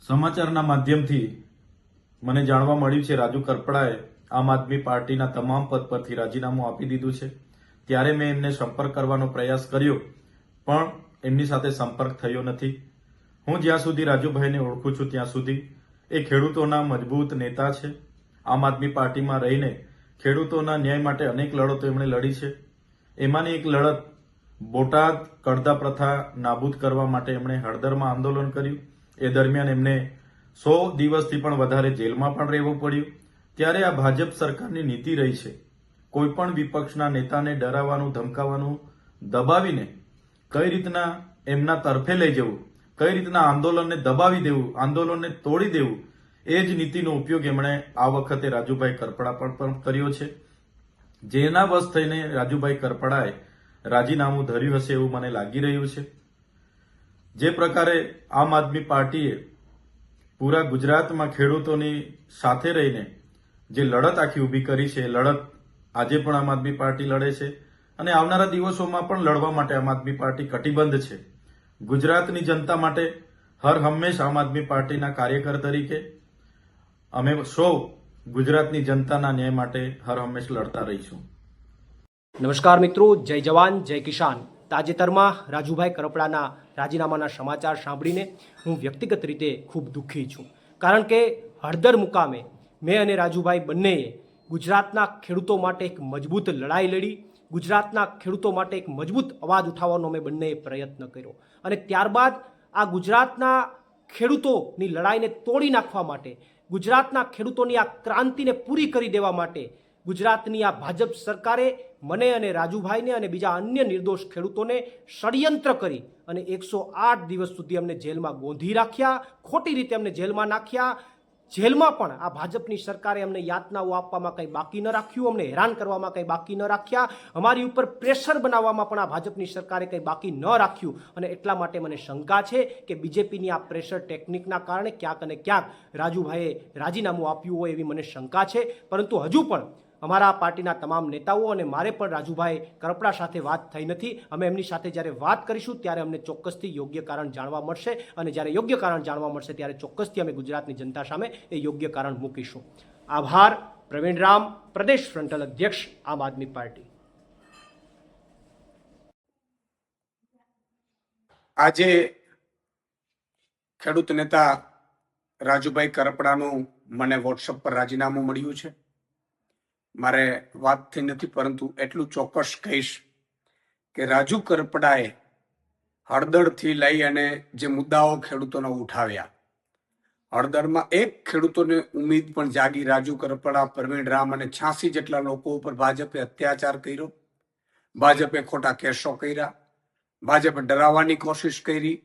સમાચારના માધ્યમથી મને જાણવા મળ્યું છે રાજુ કરપડાએ આમ આદમી પાર્ટીના તમામ પદ પરથી રાજીનામું આપી દીધું છે। ત્યારે મેં એમને સંપર્ક કરવાનો પ્રયાસ કર્યો પણ એમની સાથે સંપર્ક થયો નથી। હું જ્યાં સુધી રાજુભાઈને ઓળખું છું ત્યાં સુધી એ ખેડૂતોના મજબૂત નેતા છે। આમ આદમી પાર્ટીમાં રહીને ખેડૂતોના ન્યાય માટે અનેક લડતો એમણે લડી છે। એમાંની એક લડત બોટાદ કડદા પ્રથા નાબૂદ કરવા માટે એમણે હળદરમાં આંદોલન કર્યું। એ દરમિયાન એમને 100 દિવસથી પણ વધારે જેલમાં પણ રહેવું પડ્યું। ત્યારે આ ભાજપ સરકારની નીતિ રહી છે કોઈ પણ વિપક્ષના નેતાને ડરાવવાનું, ધમકાવવાનું, દબાવીને કઈ રીતના એમના તરફે લઈ જવું, કઈ રીતના આંદોલનને દબાવી દેવું, આંદોલનને તોડી દેવું, એ જ નીતિનો ઉપયોગ એમણે આ વખતે રાજુભાઈ કરપડા પર પણ કર્યો છે। જેના વશ થઈને રાજુભાઈ કરપડાએ રાજીનામું ધર્યું હશે એવું મને લાગી રહ્યું છે। જે પ્રકારે આમ આદમી પાર્ટીએ પૂરા ગુજરાતમાં ખેડૂતોની સાથે રહીને જે લડત આખી ઊભી કરી છે, લડત આજે પણ આમ આદમી પાર્ટી લડે છે અને આવનારા દિવસોમાં પણ લડવા માટે આમ આદમી પાર્ટી કટિબદ્ધ છે। ગુજરાતની જનતા માટે હર હંમેશ આમ આદમી પાર્ટીના કાર્યકર તરીકે અમે સૌ ગુજરાતની જનતાના ન્યાય માટે હર હંમેશ લડતા રહીશું। નમસ્કાર મિત્રો, જય જવાન જય કિસાન। તાજેતરમાં રાજુભાઈ કરપડાના રાજીનામાના સમાચાર સાંભળીને હું વ્યક્તિગત રીતે ખૂબ દુઃખી છું, કારણ કે હળદર મુકામે મેં અને રાજુભાઈ બંનેએ ગુજરાતના ખેડૂતો માટે એક મજબૂત લડાઈ લડી, ગુજરાતના ખેડૂતો માટે એક મજબૂત અવાજ ઉઠાવવાનો અમે બંનેએ પ્રયત્ન કર્યો અને ત્યારબાદ આ ગુજરાતના ખેડૂતોની લડાઈને તોડી નાખવા માટે, ગુજરાતના ખેડૂતોની આ ક્રાંતિને પૂરી કરી દેવા માટે ગુજરાતની આ ભાજપ સરકારે મને અને રાજુભાઈને અને બીજા અન્ય નિર્દોષ ખેડૂતોને ષડયંત્ર કરી અને 108 દિવસ સુધી અમને જેલમાં ગોંધી રાખ્યા, ખોટી રીતે અમને જેલમાં નાખ્યા। જેલમાં પણ આ ભાજપની સરકારે અમને યાતનાઓ આપવામાં કંઈ બાકી ન રાખ્યું, અમને હેરાન કરવામાં કંઈ બાકી ન રાખ્યા, અમારી ઉપર પ્રેશર બનાવવામાં પણ આ ભાજપની સરકારે કંઈ બાકી ન રાખ્યું અને એટલા માટે મને શંકા છે કે બીજેપીની આ પ્રેશર ટેકનિકના કારણે ક્યાંક અને ક્યાંક રાજુભાઈએ રાજીનામું આપ્યું હોય એવી મને શંકા છે। પરંતુ હજુ પણ અમારા પાર્ટીના તમામ નેતાઓ અને મારે પણ રાજુભાઈ કરપડા સાથે વાત થઈ નથી। અમે એમની સાથે જ્યારે વાત કરીશું ત્યારે અમને ચોક્કસથી યોગ્ય કારણ જાણવા મળશે અને જ્યારે યોગ્ય કારણ જાણવા મળશે ત્યારે ચોક્કસથી અમે ગુજરાતની જનતા સામે એ યોગ્ય કારણ મૂકીશું। આભાર। પ્રવીણ રામ, પ્રદેશ ફ્રન્ટલ અધ્યક્ષ, આમ આદમી પાર્ટી। આજે ખેડૂત નેતા રાજુભાઈ કરપડાનું મને વોટ્સઅપ પર રાજીનામું મળ્યું છે। મારે વાત થઈ નથી, પરંતુ એટલું ચોક્કસ કહીશ કે રાજુ કરપડાએ હળદરથી લઈ અને જે મુદ્દાઓ ખેડૂતોને ઉઠાવ્યા, હળદરમાં એક ખેડૂતોને ઉમ્મીદ પણ જાગી। રાજુ કરપડા, પ્રવીણ રામ અને 86 જેટલા લોકો ઉપર ભાજપે અત્યાચાર કર્યો, ભાજપે ખોટા કેસો કર્યા, ભાજપે ડરાવવાની કોશિશ કરી,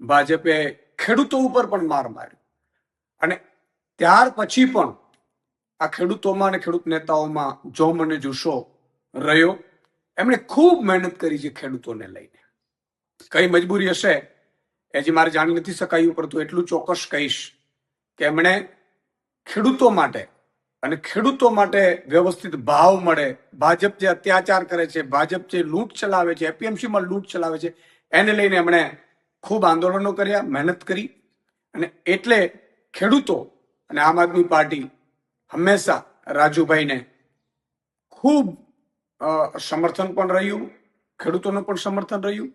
ભાજપે ખેડૂતો ઉપર પણ માર માર્યો અને ત્યાર પછી પણ આ ખેડૂતોમાં અને ખેડૂત નેતાઓમાં જોમ અને જુસ્સો રહ્યો। એમણે ખૂબ મહેનત કરી છે ખેડૂતોને લઈને। કઈ મજબૂરી હશે એ હજી મારે જાણી નથી શકાયું, પરંતુ એટલું ચોક્કસ કહીશ કે એમણે ખેડૂતો માટે અને ખેડૂતો માટે વ્યવસ્થિત ભાવ મળે, ભાજપ જે અત્યાચાર કરે છે, ભાજપ જે લૂંટ ચલાવે છે, એપીએમસીમાં લૂંટ ચલાવે છે, એને લઈને એમણે ખૂબ આંદોલનો કર્યા, મહેનત કરી અને એટલે ખેડૂતો અને આમ આદમી પાર્ટી હંમેશા રાજુભાઈને ખૂબ સમર્થન પણ રહ્યું, ખેડૂતોનું પણ સમર્થન રહ્યું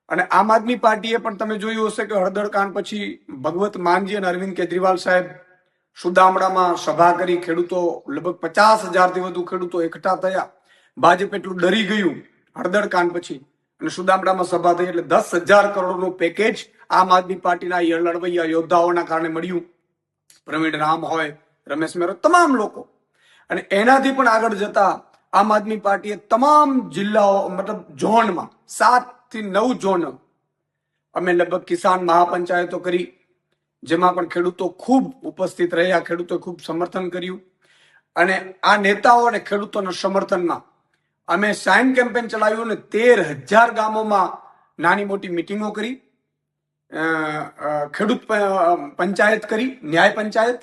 અને આમ આદમી પાર્ટીએ પણ તમે જોયું હશે કે હળદર કાંડ પછી ભગવત માનજી અને અરવિંદ કેજરીવાલ સાહેબ સુદામડામાં સભા કરી, ખેડૂતો લગભગ 50,000થી વધુ ખેડૂતો એકઠા થયા। ભાજપ એટલું ડરી ગયું હળદર કાંડ પછી અને સુદામડામાં સભા થઈ એટલે 10,000 કરોડનું પેકેજ આમ આદમી પાર્ટીના લડવૈયા યોદ્ધાઓના કારણે મળ્યું। પ્રવીણ રામ હોય, રમેશ મેરો, તમામ લોકો। અને એનાથી પણ આગળ જતા આમ આદમી પાર્ટીએ તમામ જિલ્લાઓ મતલબ ઝોનમાં 7 થી 9 ઝોન અમે લગભગ કિસાન મહાપંચાયતો કરી, જેમાં પણ ખેડૂતો ખૂબ ઉપસ્થિત રહ્યા, ખેડૂતોએ ખૂબ સમર્થન કર્યું અને આ નેતાઓ અને ખેડૂતોના સમર્થનમાં અમે સાઇન કેમ્પેન ચલાવ્યું અને 13,000 ગામોમાં નાની મોટી મિટિંગો કરી, ખેડૂત પંચાયત કરી, ન્યાય પંચાયત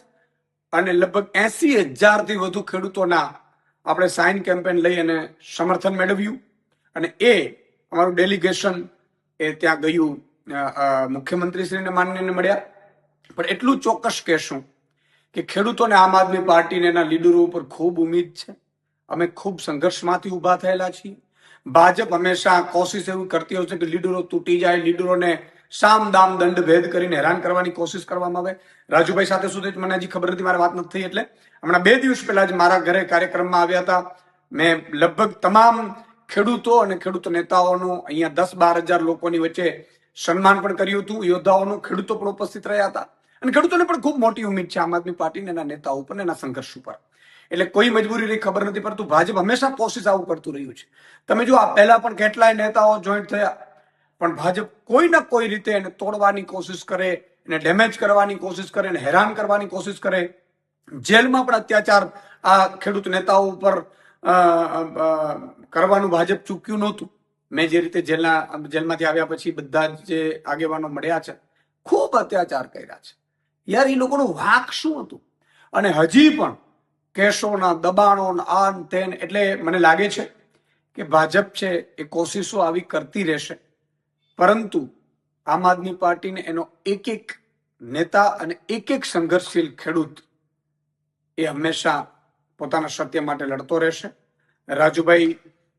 અને લગભગ 80,000થી વધુ ખેડૂતોના આપણે સાઇન કેમ્પેન લઈ અને સમર્થન મેળવ્યું અને એ અમારું ડેલિગેશન એ ત્યાં ગયું, મુખ્યમંત્રીશ્રીને માનનીયને મળ્યા પણ એટલું ચોક્કસ કહેશું કે ખેડૂતોને આમ આદમી પાર્ટીને એના લીડરો ઉપર ખૂબ ઉમ્મીદ છે. અમે ખૂબ સંઘર્ષમાંથી ઊભા થયેલા છીએ. ભાજપ હંમેશા કોશિશ એવી કરતી હોય છે કે લીડરો તૂટી જાય, લીડરોને સામ દામ દંડ ભેદ કરીને હેરાન કરવાની કોશિશ કરવામાં આવે. રાજુભાઈ સાથે શું થયું મને હજી ખબર નથી, મારી વાત નથી થઈ. એટલે હમણાં 2 દિવસ પહેલા જ મારા ઘરે કાર્યક્રમમાં આવ્યા હતા. મેં લગભગ તમામ ખેડૂતો અને ખેડૂત નેતાઓનું અહીંયા 10-12 હજાર લોકોની વચ્ચે સન્માન પણ કર્યું હતું. યોદ્ધાઓનું, ખેડૂતો પણ ઉપસ્થિત રહ્યા હતા અને ખેડૂતોને પણ ખૂબ મોટી ઉમ્મીદ છે આમ આદમી પાર્ટીને એના નેતાઓ ઉપર, એના સંઘર્ષ ઉપર. એટલે કોઈ મજબૂરી રહી ખબર નથી, પરંતુ ભાજપ હંમેશા કોશિશ આવું કરતું રહ્યું છે. તમે જો આ પહેલા પણ કેટલાય નેતાઓ જોઈન્ટ થયા, પણ ભાજપ કોઈ ના કોઈ રીતે એને તોડવાની કોશિશ કરે, એને ડેમેજ કરવાની કોશિશ કરે, એને હેરાન કરવાની કોશિશ કરે. જેલમાં પણ અત્યાચાર આ ખેડૂત નેતાઓ ઉપર કરવાનું ભાજપ ચૂક્યું નહોતું. મેં જે રીતે જેલમાંથી આવ્યા પછી બધા જે આગેવાનો મળ્યા છે, ખૂબ અત્યાચાર કર્યા છે. યાર, એ લોકોનો વાંક શું હતું? અને હજી પણ કેસોના દબાણો આન તેન, એટલે મને લાગે છે કે ભાજપ છે એ કોશિશો આવી કરતી રહેશે, પરંતુ આમ આદમી પાર્ટીને એનો એક એક નેતા અને એક એક સંઘર્ષશીલ ખેડૂત એ હંમેશા પોતાના સત્ય માટે લડતો રહેશે. રાજુભાઈ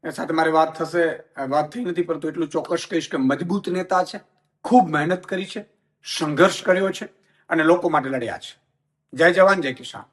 સાથે મારી વાત થઈ નથી, પરંતુ એટલું ચોક્કસ કહીશ કે મજબૂત નેતા છે, ખૂબ મહેનત કરી છે, સંઘર્ષ કર્યો છે અને લોકો માટે લડ્યા છે. જય જવાન, જય કિસાન.